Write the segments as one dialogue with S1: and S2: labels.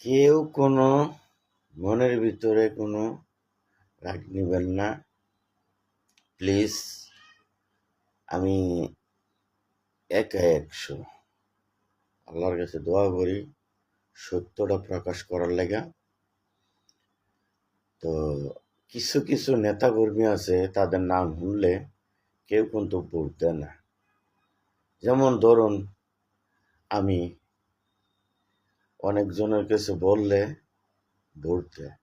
S1: কেউ কোনো মনের ভিতরে কোনো রাগ নেবেন না, প্লিজ। আমি একা 100 আল্লাহর কাছে দোয়া করি সত্যটা প্রকাশ করার লেগা। তো কিছু কিছু নেতা কর্মী আছে, তাদের নাম শুনলে কেউ কিন্তু ভোট দেয় না। যেমন ধরুন, আমি অনেকজনের কাছে বললে ভোট দেয়,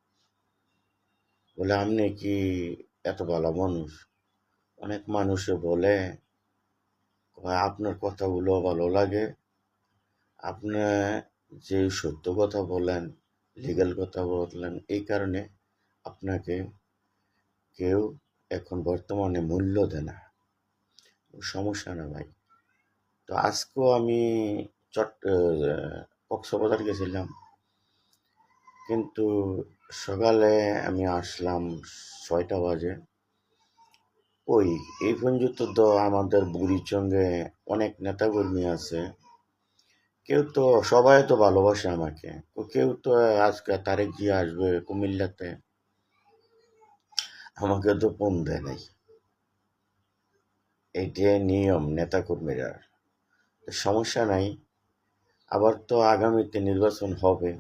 S1: বলে আপনি কি এত ভালো মানুষ? অনেক মানুষে বলে আপনার কথাগুলো ভালো লাগে, আপনি যে সত্য কথা বলেন, লিগ্যাল কথা বলেন, এই কারণে আপনাকে কেউ এখন বর্তমানে মূল্য দেয় না। সমস্যা না ভাই। তো আজকেও আমি কক্সবাজার গেছিলাম, কিন্তু সকালে আমি আসলাম 6টা বাজে। এই পর্যন্ত তো আমাদের বুড়িচঙ্গে অনেক নেতাকর্মী আছে, কেউ তো সবাই তো ভালোবাসে আমাকে, তো কেউ তো আজকে তারেক জিয়া আসবে কুমিল্লাতে, আমাকে তো ফোন দেয় নাই। এটাই নিয়ম নেতাকর্মীরা। সমস্যা নাই, আবার তো আগামীতে নির্বাচন হবে।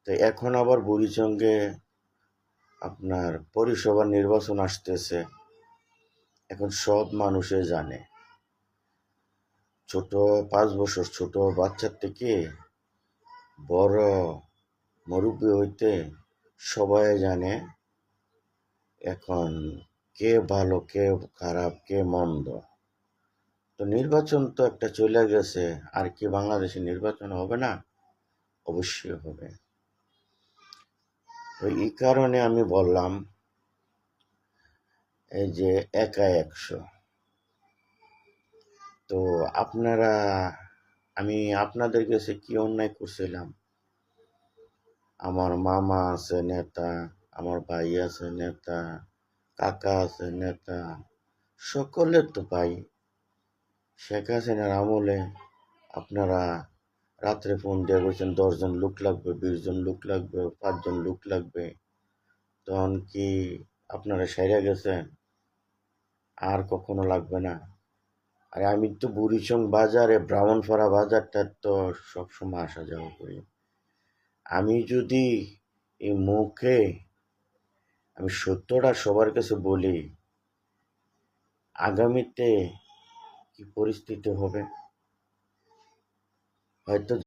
S1: তো এখন আবার বুড়িচঙ্গে আপনার পৌরসভার নির্বাচন আসতেছে। এখন সব মানুষে জানে, ছোট 5 বছর ছোট বাচ্চার থেকে বড় মুরব্বী হইতে সবাই জানে এখন কে ভালো, কে খারাপ, কে মন্দ। তো নির্বাচন তো একটা চলে গেছে, আর কি বাংলাদেশে নির্বাচন হবে না? অবশ্যই হবে। তো এই কারণে আমি বললাম, এই যে একা 100। তো আপনারা, আমি আপনাদের কাছে কি অন্যায় করছিলাম? আমার মামা আছে নেতা, আমার ভাই আছে নেতা, কাকা আছে নেতা, সকলের তো ভাই। শেখ হাসিনার আমলে আপনারা রাত্রে ফোন দিয়ে বলছেন 10 জন লোক লাগবে, 20 জন লোক লাগবে, 5 জন লোক লাগবে। তখন কি আপনারা সেরে গেছেন? আর কখনো লাগবে না। আর আমি তো বুড়িচং বাজারে, ব্রাহ্মণপাড়া বাজারটা তো সবসময় আসা যাওয়া করি। আমি যদি এই মুখে আমি সত্যটা সবার কাছে বলি, আগামীতে কি পরিস্থিতি হবে হয়তো